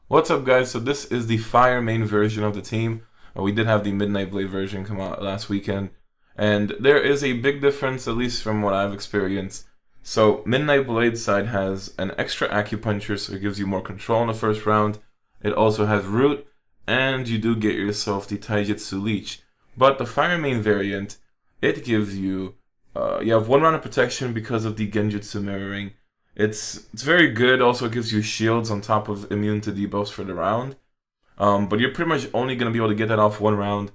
What's up, guys? So this is the Fire main version of the team. We did have the Midnight Blade version come out last weekend, and there is a big difference, at least from what I've experienced. So Midnight Blade side has an extra acupuncture, so it gives you more control in the first round. It also has root, and you do get yourself the Taijutsu Leech. But the Fire main variant, it gives you you have 1 round of protection because of the Genjutsu Mirroring. It's very good. Also, it gives you shields on top of immune to debuffs for the round. But you're pretty much only gonna be able to get that off 1 round.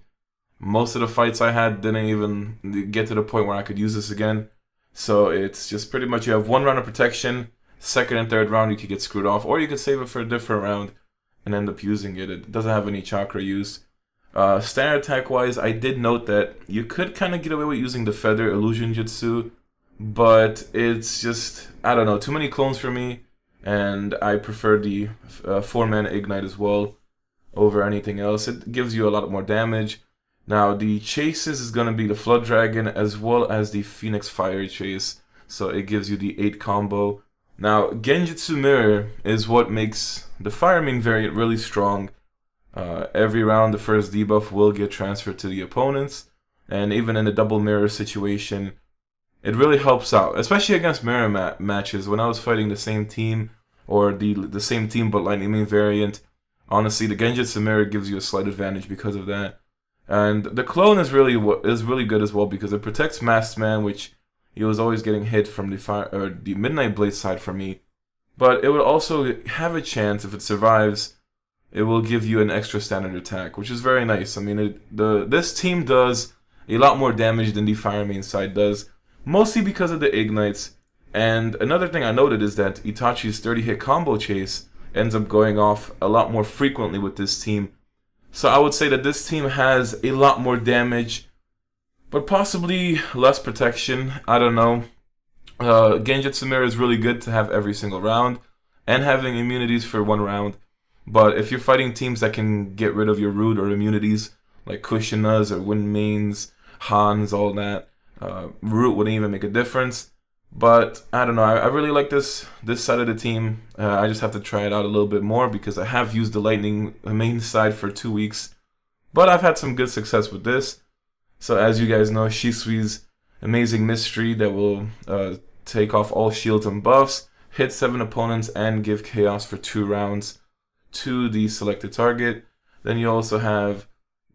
Most of the fights I had didn't even get to the point where I could use this again. So it's just pretty much you have 1 round of protection. Second and third round you could get screwed off, or you could save it for a different round and end up using it. It doesn't have any chakra use. Standard attack wise, I did note that you could kind of get away with using the Feather Illusion Jutsu, but it's just, I don't know, too many clones for me, and I prefer the 4-mana Ignite as well over anything else. It gives you a lot more damage. Now, the chases is going to be the Flood Dragon as well as the Phoenix Fire Chase, so it gives you the 8 combo. Now, Genjutsu Mirror is what makes the Fire main variant really strong. Every round, the first debuff will get transferred to the opponents, and even in a double mirror situation, it really helps out, especially against mirror matches. When I was fighting the same team, or the same team but lightning main variant, honestly, the Genjutsu Mirror gives you a slight advantage because of that. And the clone is really good as well because it protects Masked Man, which he was always getting hit from the Midnight Blade side for me. But it would also have a chance, if it survives, it will give you an extra standard attack, which is very nice. I mean, this team does a lot more damage than the Fire main side does, mostly because of the ignites. And another thing I noted is that Itachi's 30-hit combo chase ends up going off a lot more frequently with this team. So I would say that this team has a lot more damage, but possibly less protection. I don't know. Genjutsu Mirror is really good to have every single round, and having immunities for 1 round. But if you're fighting teams that can get rid of your root or immunities, like Kushinas or Wind Mains, Hans, all that, root wouldn't even make a difference. But I don't know, I really like this side of the team. I just have to try it out a little bit more because I have used the lightning main side for 2 weeks. But I've had some good success with this. So as you guys know, Shisui's amazing mystery that will take off all shields and buffs, hit 7 opponents, and give chaos for 2 rounds to the selected target. Then you also have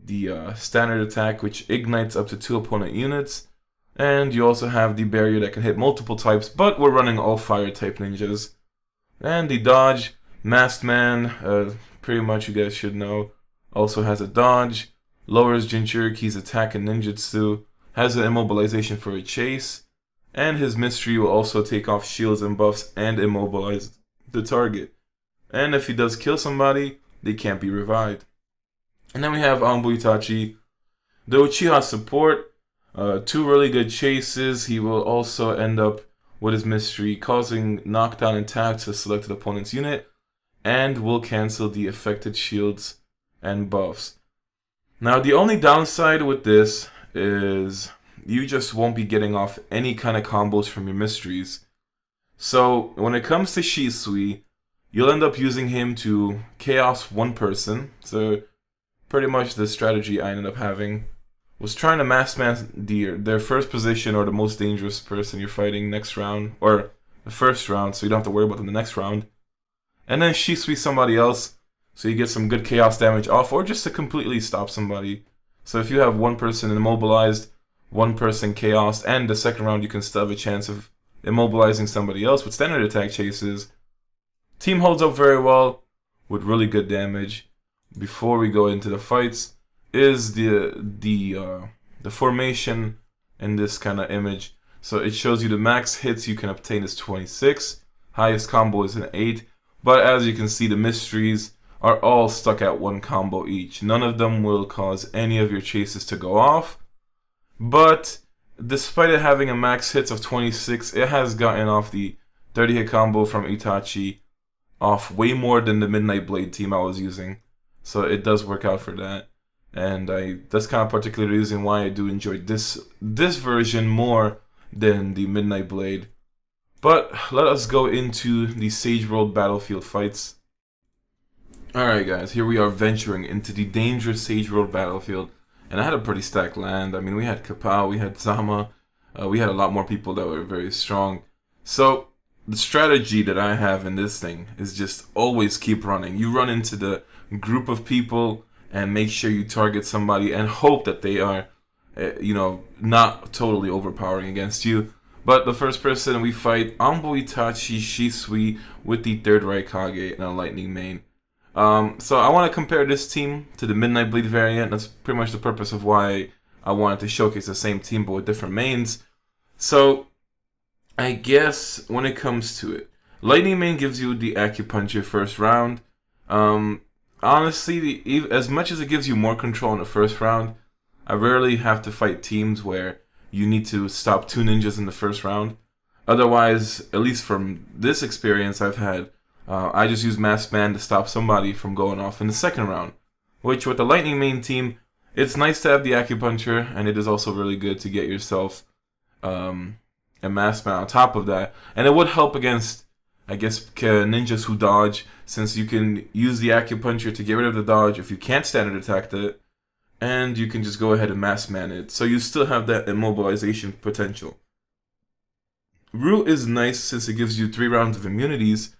the standard attack, which ignites up to 2 opponent units. And you also have the barrier that can hit multiple types, but we're running all fire type ninjas. And the dodge, Masked Man, pretty much you guys should know, also has a dodge, lowers Jinchuriki's attack and ninjutsu, has an immobilization for a chase, and his mystery will also take off shields and buffs and immobilize the target. And if he does kill somebody, they can't be revived. And then we have Anbu Itachi, the Uchiha support. 2 really good chases. He will also end up with his mystery causing knockdown and tag to a selected opponent's unit, and will cancel the affected shields and buffs. Now, the only downside with this is you just won't be getting off any kind of combos from your mysteries. So when it comes to Shisui, you'll end up using him to chaos 1 person. So pretty much the strategy I ended up having was trying to Masked Man their first position or the most dangerous person you're fighting next round, or the first round, so you don't have to worry about them the next round. And then Shisui somebody else, so you get some good chaos damage off, or just to completely stop somebody. So if you have 1 person immobilized, 1 person chaos, and the second round you can still have a chance of immobilizing somebody else with standard attack chases. Team holds up very well with really good damage. Before we go into the fights, is the formation in this kind of image. So it shows you the max hits you can obtain is 26, highest combo is an 8, but as you can see, the mysteries are all stuck at 1 combo each. None of them will cause any of your chases to go off, but despite it having a max hits of 26, it has gotten off the 30-hit combo from Itachi off way more than the Midnight Blade team I was using. So it does work out for that. And that's kind of particularly the reason why I do enjoy this version more than the Midnight Blade. But let us go into the Sage World Battlefield fights. Alright guys, here we are venturing into the dangerous Sage Road battlefield. And I had a pretty stacked land. I mean, we had Kapow, we had Zama, we had a lot more people that were very strong. So, the strategy that I have in this thing is just always keep running. You run into the group of people and make sure you target somebody and hope that they are, not totally overpowering against you. But the first person we fight, Anbo Itachi Shisui with the 3rd Raikage and a Lightning Main. So I want to compare this team to the Midnight Blade variant. That's pretty much the purpose of why I wanted to showcase the same team but with different mains. So I guess when it comes to it, Lightning Main gives you the Acupuncture first round. Honestly, as much as it gives you more control in the first round, I rarely have to fight teams where you need to stop 2 ninjas in the first round. Otherwise, at least from this experience I've had, I just use Masked Man to stop somebody from going off in the second round. Which, with the Lightning Main team, it's nice to have the Acupuncture, and it is also really good to get yourself a Masked Man on top of that. And it would help against, I guess, ninjas who dodge, since you can use the Acupuncture to get rid of the dodge if you can't standard attack it, and you can just go ahead and Masked Man it. So you still have that immobilization potential. Root is nice since it gives you 3 rounds of immunities.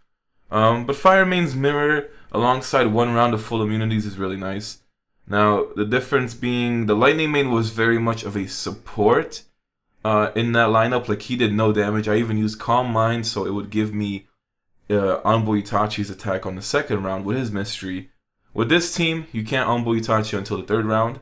But Fire Main's Mirror alongside 1 round of full immunities is really nice. Now, the difference being the Lightning Main was very much of a support in that lineup. Like, he did no damage. I even used Calm Mind, so it would give me Anbo Itachi's attack on the 2nd round with his Mystery. With this team, you can't Anbo Itachi until the 3rd round,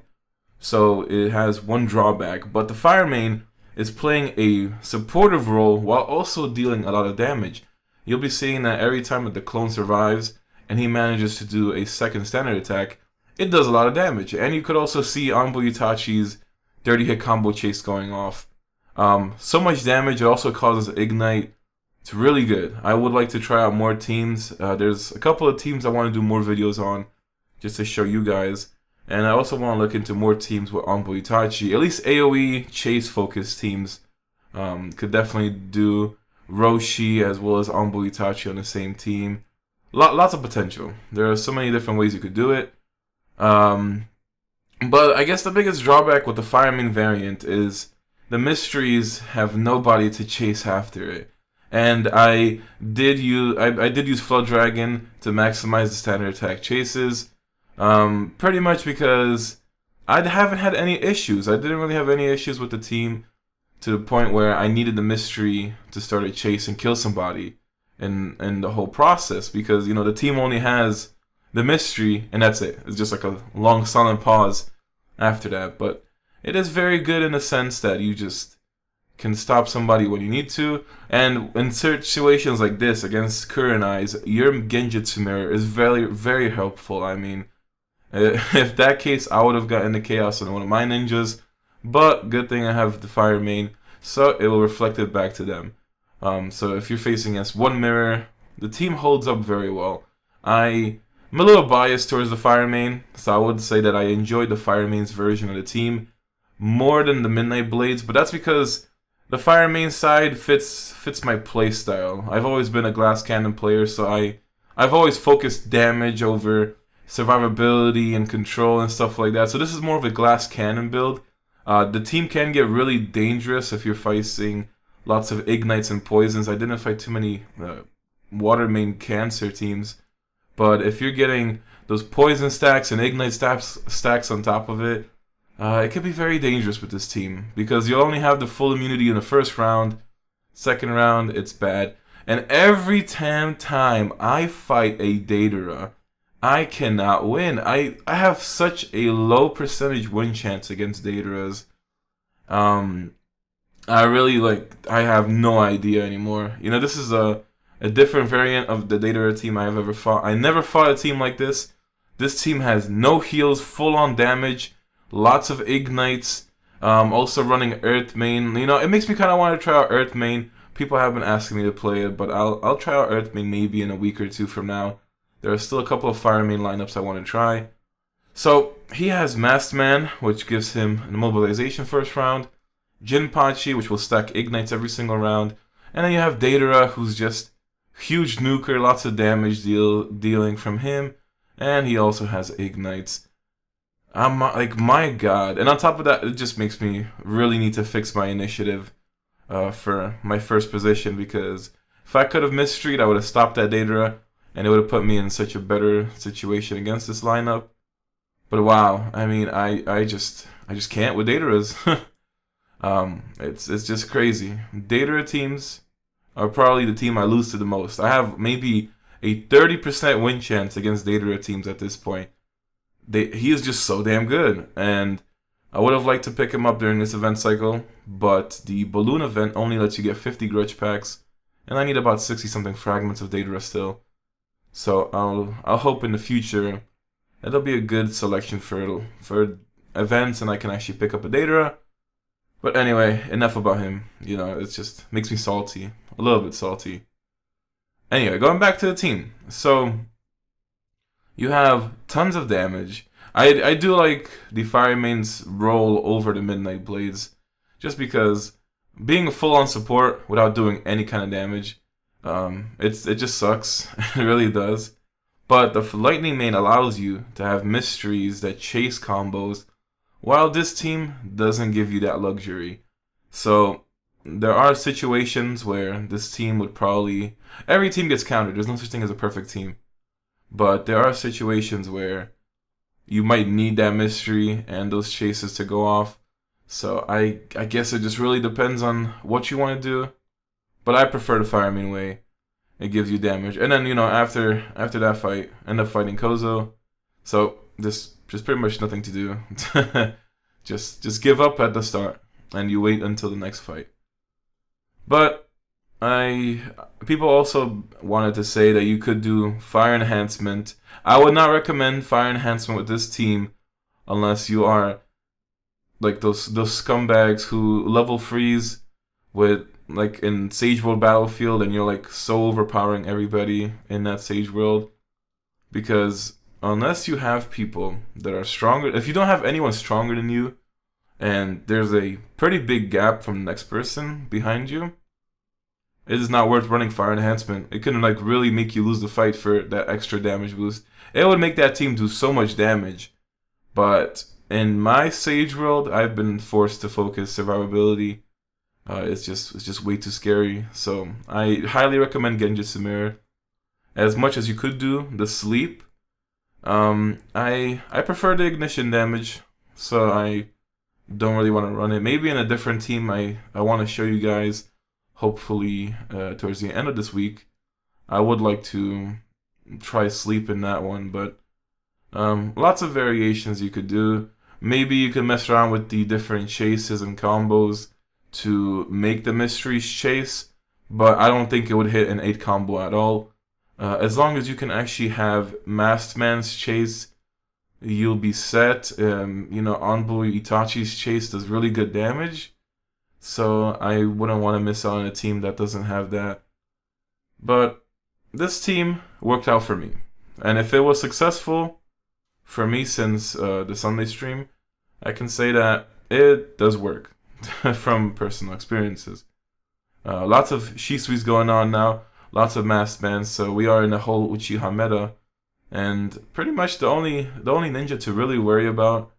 so it has 1 drawback. But the Fire Main is playing a supportive role while also dealing a lot of damage. You'll be seeing that every time that the clone survives and he manages to do a 2nd standard attack, it does a lot of damage. And you could also see Anbo Itachi's dirty hit combo chase going off. So much damage, it also causes Ignite. It's really good. I would like to try out more teams. There's a couple of teams I want to do more videos on just to show you guys. And I also want to look into more teams with Anbo Itachi. At least AoE chase focused teams could definitely do Roshi as well as Anbo Itachi on the same team. Lots of potential. There are so many different ways you could do it. But I guess the biggest drawback with the Fire Main variant is the mysteries have nobody to chase after it. And I did use Flood Dragon to maximize the standard attack chases. Pretty much because I haven't had any issues. I didn't really have any issues with the team, to the point where I needed the mystery to start a chase and kill somebody in the whole process, because the team only has the mystery and that's it. It's just like a long silent pause after that. But it is very good in the sense that you just can stop somebody when you need to, and in situations like this against Kurenai's, your Genjutsu Mirror is very, very helpful. I mean, if that case, I would have gotten the chaos on one of my ninjas. But good thing I have the Fire Main, so it will reflect it back to them. So if you're facing against 1 mirror, the team holds up very well. I'm a little biased towards the Fire Main, so I would say that I enjoyed the Fire Main's version of the team more than the Midnight Blades, but that's because the Fire Main side fits my playstyle. I've always been a glass cannon player, so I've always focused damage over survivability and control and stuff like that. So this is more of a glass cannon build. The team can get really dangerous if you're facing lots of ignites and poisons. I didn't fight too many water main cancer teams, but if you're getting those poison stacks and ignite stacks on top of it, it can be very dangerous with this team, because you only have the full immunity in the first round. 2nd round, it's bad. And every time I fight a Datara, I cannot win. I have such a low percentage win chance against Dataras. I have no idea anymore. This is a different variant of the Datara team I have ever fought. I never fought a team like this. This team has no heals, full on damage, lots of ignites, also running Earth Main. It makes me kind of want to try out Earth Main. People have been asking me to play it, but I'll try out Earth Main maybe in a week or 2 from now. There are still a couple of Fire Main lineups I want to try. So, he has Masked Man, which gives him an immobilization first round. Jinpachi, which will stack ignites every single round. And then you have Datara, who's just huge nuker, lots of damage dealing from him. and he also has ignites. I'm like, my God. And on top of that, it just makes me really need to fix my initiative for my first position, because if I could have missed Street, I would have stopped that Daedra, and it would have put me in such a better situation against this lineup. But wow, I mean, I just can't with Daedras. It's just crazy. Daedra teams are probably the team I lose to the most. I have maybe a 30% win chance against Daedra teams at this point. He is just so damn good, and I would have liked to pick him up during this event cycle, but the balloon event only lets you get 50 grudge packs, and I need about 60 something fragments of Daedra still. So I'll hope in the future it'll be a good selection for events, and I can actually pick up a Daedra. But anyway, enough about him. You know, it just makes me salty, a little bit salty. Anyway, going back to the team. So you have tons of damage. I do like the Fire Main's role over the Midnight Blades, just because being full on support without doing any kind of damage, it just sucks. It really does. But the Lightning Main allows you to have mysteries that chase combos, while this team doesn't give you that luxury. So there are situations where this team would probably... Every team gets countered. There's no such thing as a perfect team. But there are situations where you might need that mystery and those chases to go off. So I guess it just really depends on what you want to do. But I prefer the Fire Main way. It gives you damage. And then, you know, after that fight, end up fighting Kozo. So there's pretty much nothing to do. just give up at the start and you wait until the next fight. But people also wanted to say that you could do fire enhancement. I would not recommend fire enhancement with this team unless you are like those scumbags who level freeze with like in Sage World Battlefield, and you're like so overpowering everybody in that Sage World. Because unless you have people that are stronger, if you don't have anyone stronger than you, and there's a pretty big gap from the next person behind you, it is not worth running fire enhancement. It can like really make you lose the fight for that extra damage boost. It would make that team do so much damage. But in my Sage World, I've been forced to focus survivability. It's just way too scary. So I highly recommend Genjutsu Mirror. As much as you could do the sleep, I prefer the ignition damage, so I don't really want to run it. Maybe in a different team, I want to show you guys, hopefully towards the end of this week. I would like to try sleep in that one, but lots of variations you could do. Maybe you can mess around with the different chases and combos to make the mysteries chase, but I don't think it would hit an 8 combo at all. As long as you can actually have Masked Man's chase, you'll be set. You know, Anbu Itachi's chase does really good damage, so I wouldn't want to miss out on a team that doesn't have that. But this team worked out for me, and if it was successful for me since the Sunday stream, I can say that it does work from personal experiences. Lots of Shisui's going on now, lots of masked bands, so we are in the whole Uchiha meta, and pretty much the only ninja to really worry about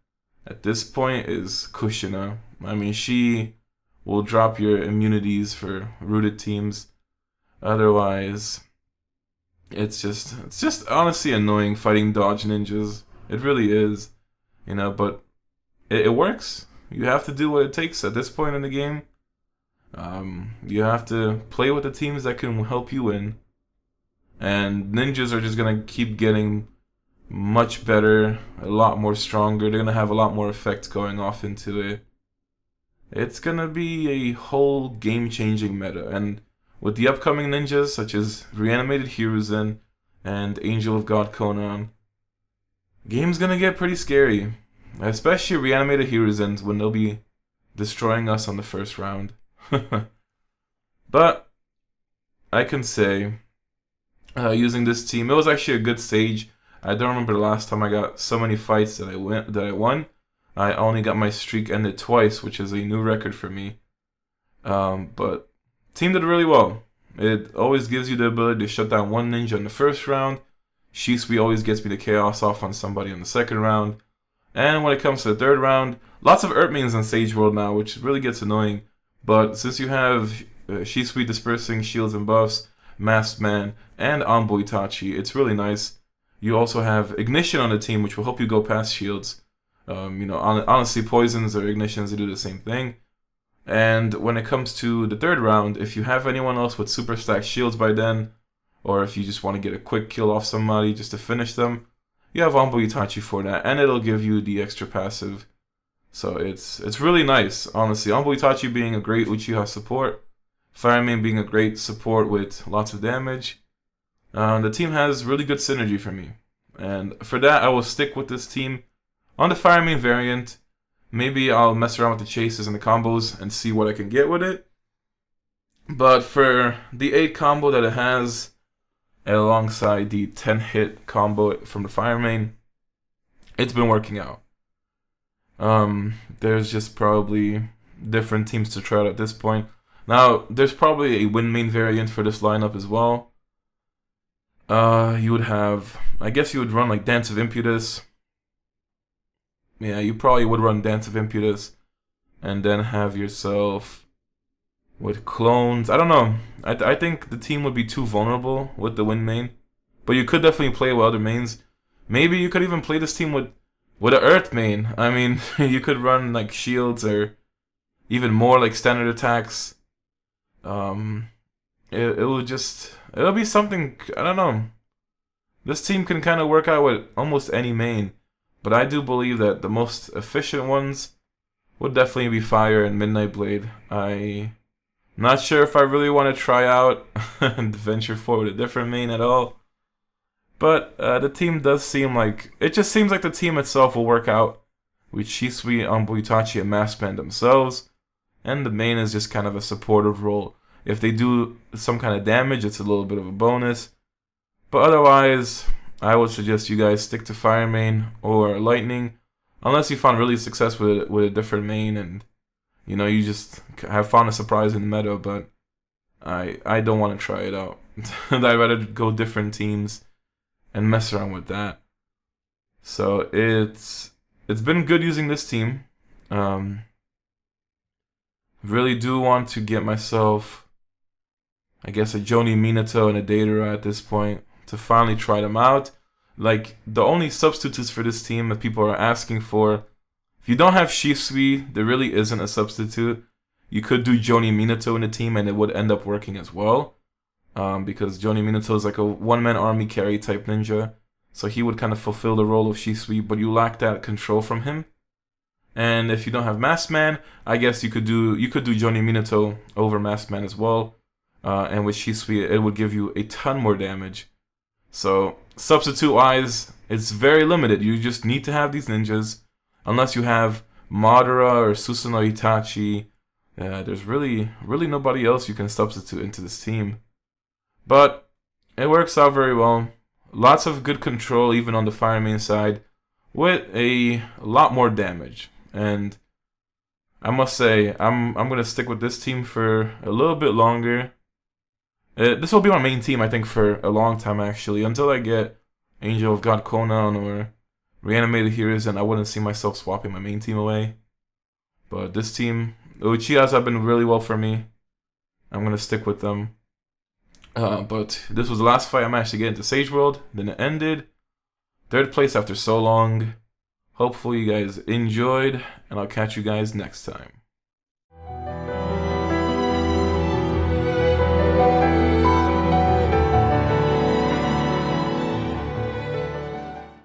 at this point is Kushina. I mean, she will drop your immunities for rooted teams. Otherwise, it's just honestly annoying fighting dodge ninjas. It really is, you know, but it works. You have to do what it takes at this point in the game. You have to play with the teams that can help you win. And ninjas are just going to keep getting much better, a lot more stronger. They're going to have a lot more effect going off into it. It's going to be a whole game-changing meta. And with the upcoming ninjas, such as Reanimated Hiruzen and Angel of God Conan, game's going to get pretty scary. Especially Reanimated Hiruzen when they'll be destroying us on the first round. But I can say, using this team, it was actually a good stage. I don't remember the last time I got so many fights that I won. I only got my streak ended twice, which is a new record for me. But team did really well. It always gives you the ability to shut down one ninja in the first round, Shisui always gets me the chaos off on somebody in the second round. And when it comes to the third round, lots of Earth mains on Sage World now, which really gets annoying. But since you have Shisui dispersing shields and buffs, Masked Man, and Onbo Itachi, it's really nice. You also have Ignition on the team, which will help you go past shields. Honestly, Poisons or Ignitions, they do the same thing. And when it comes to the third round, if you have anyone else with super stacked shields by then, or if you just want to get a quick kill off somebody just to finish them, you have Onbo Itachi for that, and it'll give you the extra passive. So it's really nice, honestly. Onbo Itachi being a great Uchiha support, Fire main being a great support with lots of damage. The team has really good synergy for me, and for that I will stick with this team on the Fire main variant. Maybe I'll mess around with the chases and the combos and see what I can get with it. But for the 8 combo that it has, alongside the 10-hit combo from the Fire main, it's been working out. There's just probably different teams to try out at this point. Now, there's probably a Wind main variant for this lineup as well. You would have, I guess you would run like Dance of Impetus. Yeah, you probably would run Dance of Impetus and then have yourself with clones. I don't know. I think the team would be too vulnerable with the Wind main. But you could definitely play with other mains. Maybe you could even play this team with an Earth main. I mean, you could run like shields or even more like standard attacks. It'll be something, I don't know. This team can kind of work out with almost any main. But I do believe that the most efficient ones would definitely be Fire and Midnight Blade. I'm not sure if I really want to try out and venture forward a different main at all. But the team does seem like, it just seems like the team itself will work out with Shisui, Onbo Itachi, and Masked Man themselves. And the main is just kind of a supportive role. If they do some kind of damage, it's a little bit of a bonus. But otherwise, I would suggest you guys stick to Fire main or Lightning, unless you found really success with a different main and you just have found a surprise in the meta. But I don't want to try it out. I'd rather go different teams and mess around with that. So it's been good using this team. Really do want to get myself, I guess, a Joni Minato and a Datara at this point to finally try them out. Like, the only substitutes for this team that people are asking for, if you don't have Shisui, there really isn't a substitute. You could do Joni Minato in the team and it would end up working as well. Because Joni Minato is like a one-man army carry type ninja. So he would kind of fulfill the role of Shisui, but you lack that control from him. And if you don't have Masked Man, I guess you could do Joni Minato over Masked Man as well. And with Shisui, it would give you a ton more damage. So substitute-wise, it's very limited. You just need to have these ninjas. Unless you have Madara or Susanoo Itachi, there's really nobody else you can substitute into this team. But it works out very well. Lots of good control even on the Fire main side, with a lot more damage. And I must say, I'm gonna stick with this team for a little bit longer. This will be my main team, I think, for a long time actually, until I get Angel of God Conan or Reanimated Heroes, and I wouldn't see myself swapping my main team away. But this team, the Uchihas have been really well for me. I'm gonna stick with them. But this was the last fight I managed to get into Sage World. Then it ended. 3rd place after so long. Hopefully you guys enjoyed, and I'll catch you guys next time.